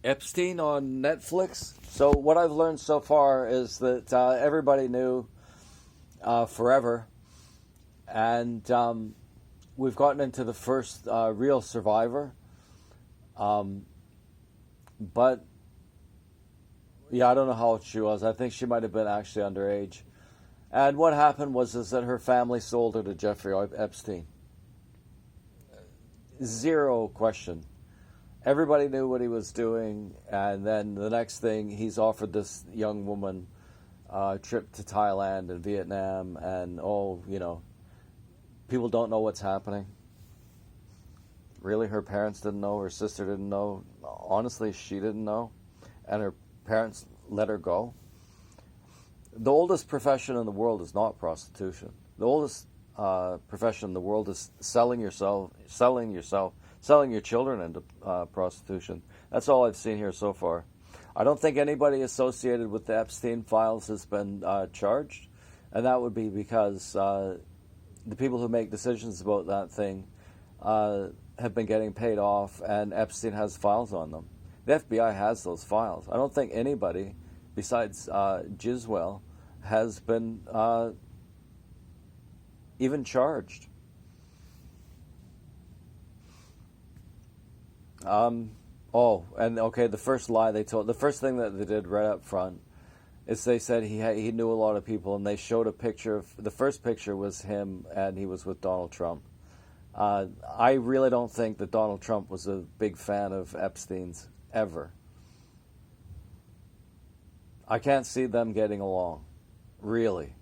Epstein on Netflix. So what I've learned so far is that everybody knew forever, and we've gotten into the first real survivor. Um, but yeah, I don't know how old she was. I think she might have been actually underage. And what happened was is that her family sold her to Jeffrey Epstein. Zero question. Everybody knew what he was doing, and then the next thing, he's offered this young woman a trip to Thailand and Vietnam, and people don't know what's happening. Really, her parents didn't know, her sister didn't know. Honestly, she didn't know, and her parents let her go. The oldest profession in the world is not prostitution. The oldest profession in the world is selling your children into prostitution. That's all I've seen here so far. I don't think anybody associated with the Epstein files has been charged, and that would be because the people who make decisions about that thing have been getting paid off, and Epstein has files on them. The FBI has those files. I don't think anybody besides Giswell has been even charged. The first lie they told, the first thing that they did right up front is they said he knew a lot of people, and they showed a picture of, the first picture was him, and he was with Donald Trump. I really don't think that Donald Trump was a big fan of Epstein's, ever. I can't see them getting along, really.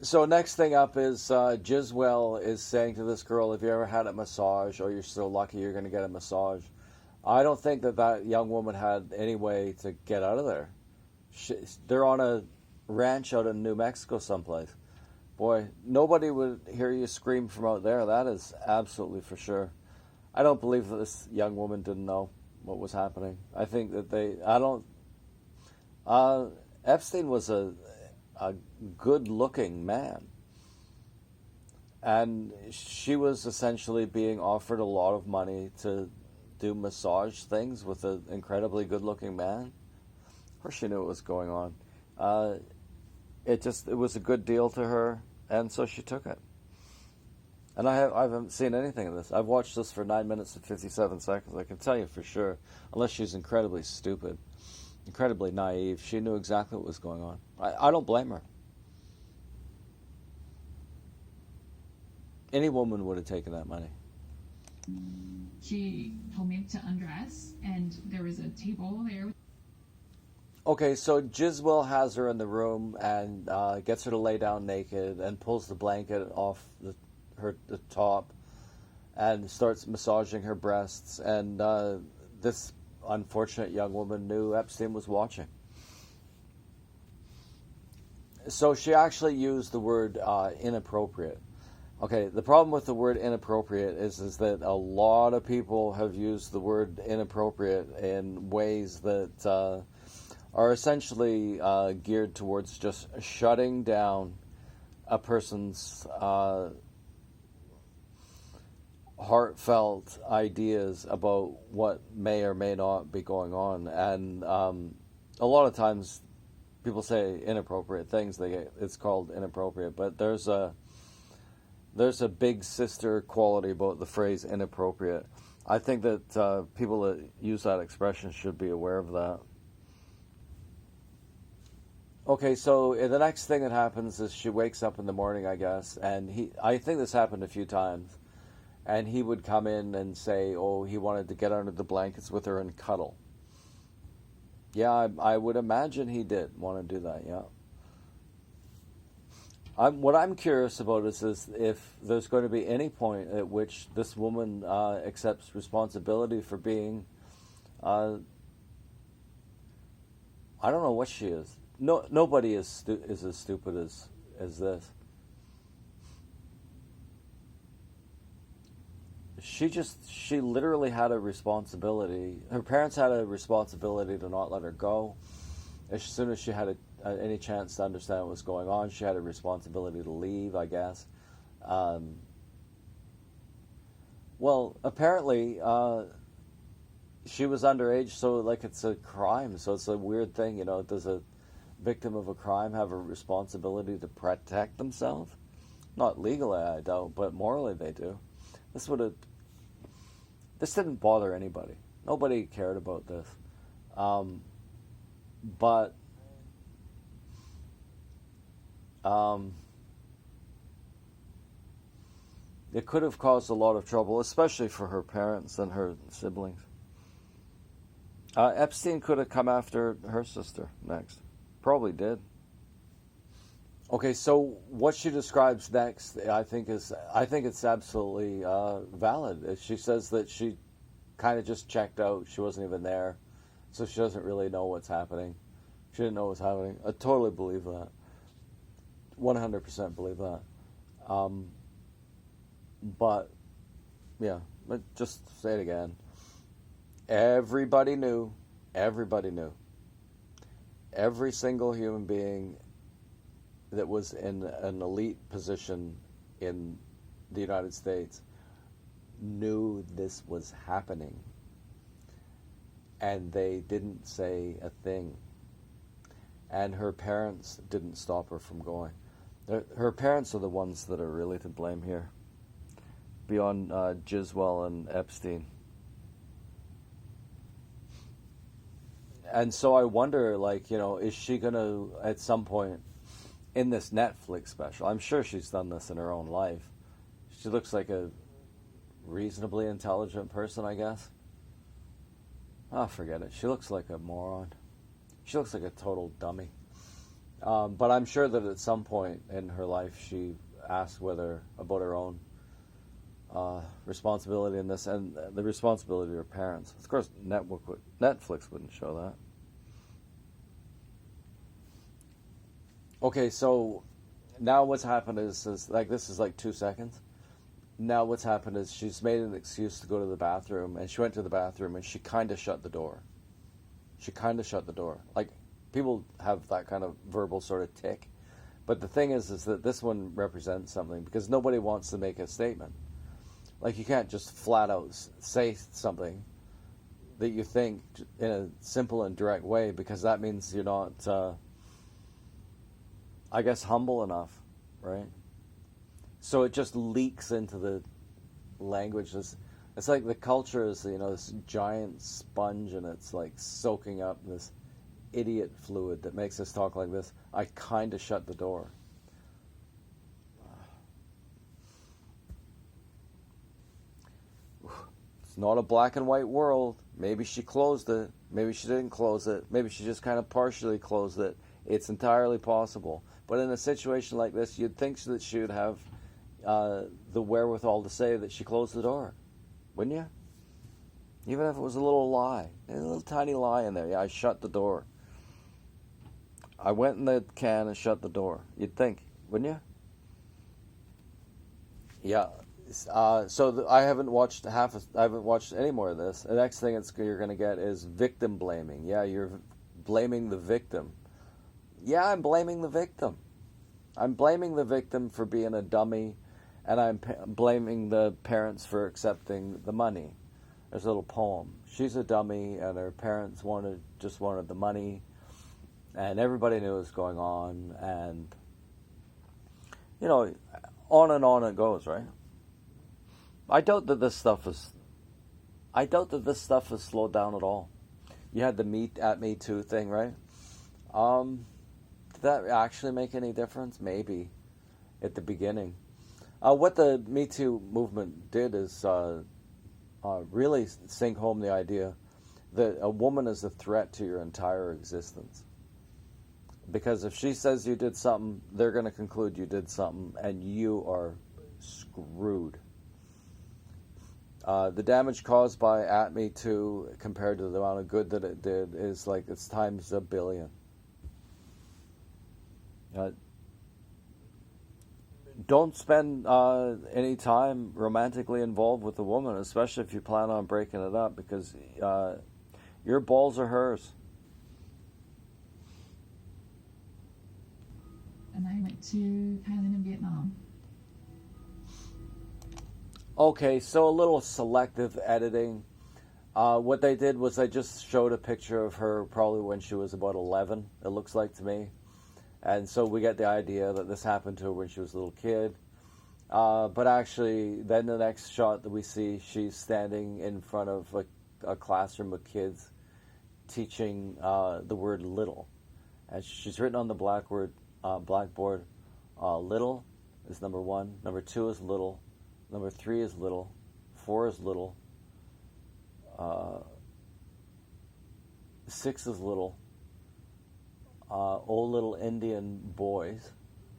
So next thing up is Giswell is saying to this girl, "If you ever had a massage, or you're so lucky you're going to get a massage." I don't think that young woman had any way to get out of there. They're on a ranch out in New Mexico someplace. Boy, nobody would hear you scream from out there. That is absolutely for sure. I don't believe that this young woman didn't know what was happening. I think that Epstein was a good-looking man, and she was essentially being offered a lot of money to do massage things with an incredibly good-looking man. Of course, she knew what was going on. It was a good deal to her, and so she took it. And I haven't seen anything of this. I've watched this for 9 minutes and 57 seconds. I can tell you for sure, unless she's incredibly stupid, incredibly naive, she knew exactly what was going on. I don't blame her. Any woman would have taken that money. She told me to undress, and there was a table there. Okay, so Giswell has her in the room and gets her to lay down naked and pulls the blanket off the top and starts massaging her breasts. And this unfortunate young woman knew Epstein was watching. So she actually used the word inappropriate. Okay, the problem with the word inappropriate is that a lot of people have used the word inappropriate in ways that are essentially geared towards just shutting down a person's heartfelt ideas about what may or may not be going on. And a lot of times people say inappropriate things, it's called inappropriate, but there's a big sister quality about the phrase inappropriate. I think that people that use that expression should be aware of that. Okay, so the next thing that happens is she wakes up in the morning, I guess, and I think this happened a few times, and he would come in and say, oh, he wanted to get under the blankets with her and cuddle. Yeah, I would imagine he did want to do that, yeah. What I'm curious about is if there's going to be any point at which this woman accepts responsibility for being, I don't know what she is. No, nobody is as stupid as this. She literally had a responsibility. Her parents had a responsibility to not let her go. As soon as she had any chance to understand what was going on, she had a responsibility to leave, I guess. Um, well, apparently, she was underage, so like it's a crime. So it's a weird thing, Does a victim of a crime have a responsibility to protect themselves? Not legally, I doubt, but morally they do. This would have. This didn't bother anybody. Nobody cared about this. But it could have caused a lot of trouble, especially for her parents and her siblings. Epstein could have come after her sister next. Probably did. Okay, so what she describes next, I think it's absolutely valid. She says that she kind of just checked out. She wasn't even there, so she doesn't really know what's happening. She didn't know what's happening. I totally believe that. 100% believe that. But yeah, but just say it again. Everybody knew. Everybody knew. Every single human being that was in an elite position in the United States knew this was happening. And they didn't say a thing. And her parents didn't stop her from going. Her parents are the ones that are really to blame here, beyond Giswell and Epstein. And so I wonder, is she going to, at some point, in this Netflix special, I'm sure she's done this in her own life. She looks like a reasonably intelligent person, I guess. Oh, forget it. She looks like a moron. She looks like a total dummy. But I'm sure that at some point in her life she asked about her own responsibility in this and the responsibility of her parents. Of course, Netflix wouldn't show that. Okay, so now what's happened is this is like 2 seconds. Now what's happened is she's made an excuse to go to the bathroom, and she went to the bathroom and she kind of shut the door. She kind of shut the door. Like, people have that kind of verbal sort of tick. But the thing is that this one represents something, because nobody wants to make a statement. Like, you can't just flat out say something that you think in a simple and direct way, because that means you're not, I guess, humble enough, right? So it just leaks into the language. It's like the culture is, this giant sponge, and it's like soaking up this idiot fluid that makes us talk like this. I kind of shut the door. It's not a black and white world. Maybe she closed it. Maybe she didn't close it. Maybe she just kind of partially closed it. It's entirely possible. But in a situation like this, you'd think that she would have the wherewithal to say that she closed the door. Wouldn't you? Even if it was a little lie. A little tiny lie in there. Yeah, I shut the door. I went in the can and shut the door. You'd think, wouldn't you? Yeah. I haven't watched any more of this. The next thing you're going to get is victim blaming. Yeah, you're blaming the victim. Yeah, I'm blaming the victim. I'm blaming the victim for being a dummy, and I'm blaming the parents for accepting the money. There's a little poem. She's a dummy, and her parents just wanted the money, and everybody knew what was going on, and on and on it goes, right? I doubt that this stuff is slowed down at all. You had the Me Too thing, right? Did that actually make any difference? Maybe at the beginning. What the Me Too movement did is really sink home the idea that a woman is a threat to your entire existence. Because if she says you did something, they're going to conclude you did something, and you are screwed. The damage caused by Me Too compared to the amount of good that it did is like it's times a billion. Don't spend any time romantically involved with a woman, especially if you plan on breaking it up, because your balls are hers. And I went to Thailand and Vietnam. Okay, so a little selective editing. What they did was they just showed a picture of her probably when she was about 11, it looks like to me. And so we get the idea that this happened to her when she was a little kid. But actually, then the next shot that we see, she's standing in front of a classroom of kids teaching the word little. And she's written on the blackboard, little is number 1, number 2 is little, number 3 is little, 4 is little, 6 is little, old little Indian boys.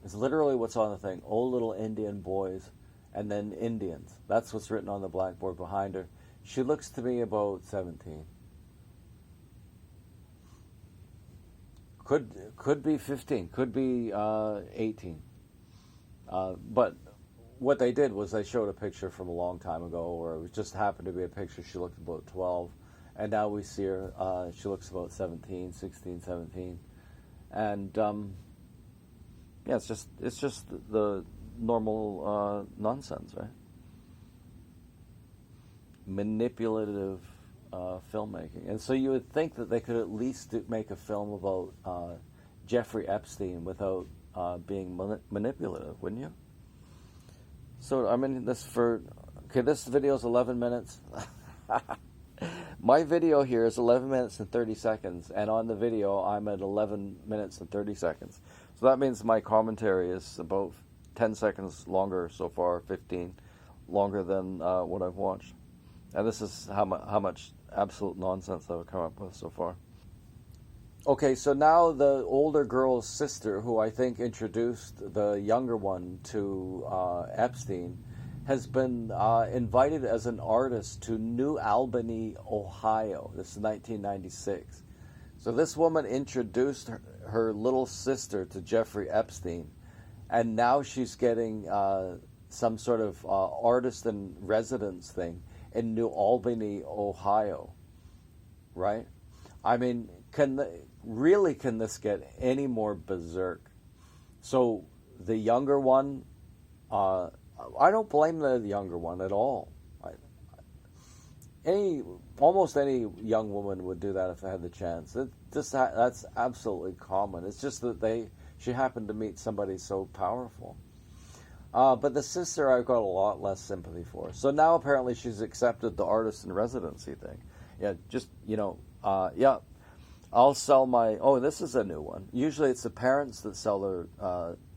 It's literally what's on the thing. Old little Indian boys, and then Indians. That's what's written on the blackboard behind her. She looks to me about 17. Could be 15. Could be 18. But what they did was they showed a picture from a long time ago, where it just happened to be a picture. She looked about 12, and now we see her. She looks about 17, 16, 17, and yeah, it's just the normal nonsense, right? Manipulative filmmaking, and so you would think that they could at least make a film about Jeffrey Epstein without being manipulative, wouldn't you? So this video is 11 minutes. My video here is 11 minutes and 30 seconds, and on the video I'm at 11 minutes and 30 seconds. So that means my commentary is about 10 seconds longer so far, 15 longer than what I've watched. And this is how much absolute nonsense I've come up with so far. Okay, so now the older girl's sister, who I think introduced the younger one to Epstein, has been invited as an artist to New Albany, Ohio. This is 1996. So this woman introduced her little sister to Jeffrey Epstein, and now she's getting some sort of artist in residence thing in New Albany, Ohio, right? I mean, can this get any more berserk? So the younger one, I don't blame the younger one at all. Almost any young woman would do that if they had the chance. That's absolutely common. It's just that she happened to meet somebody so powerful. But the sister, I've got a lot less sympathy for. So now apparently she's accepted the artist in residency thing. Yeah, I'll sell my. Oh, this is a new one. Usually it's the parents that sell their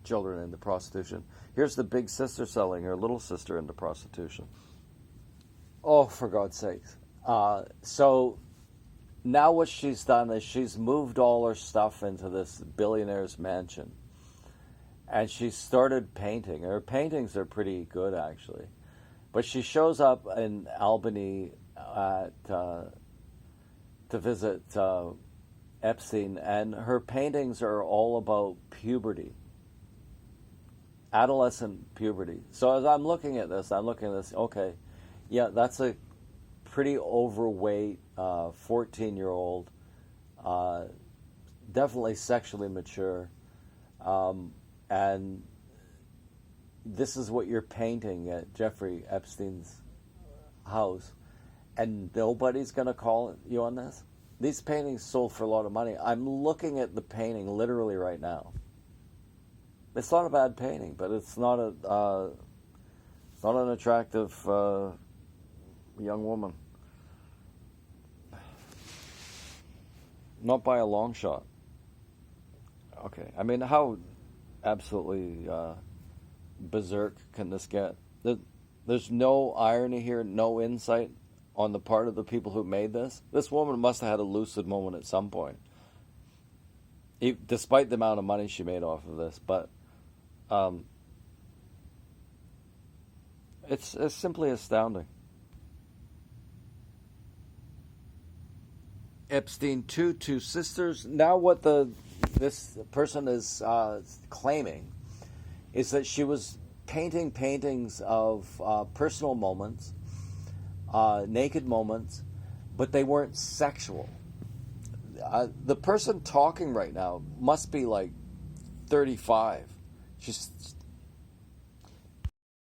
children into prostitution. Here's the big sister selling her little sister into prostitution. Oh, for God's sakes. So now what she's done is she's moved all her stuff into this billionaire's mansion. And she started painting. Her paintings are pretty good, actually. But she shows up in Albany to visit Epstein, and her paintings are all about puberty. Adolescent puberty. So as I'm looking at this, okay, yeah, that's a pretty overweight 14-year-old, definitely sexually mature, and this is what you're painting at Jeffrey Epstein's house, and nobody's going to call you on this? These paintings sold for a lot of money. I'm looking at the painting literally right now. It's not a bad painting, but it's not an attractive young woman. Not by a long shot. Okay, I mean, how absolutely berserk can this get? There's no irony here, no insight on the part of the people who made this. This woman must have had a lucid moment at some point, despite the amount of money she made off of this. But it's simply astounding. Epstein, two sisters. Now what this person is claiming is that she was painting paintings of personal moments, naked moments, but they weren't sexual. The person talking right now must be like 35. She's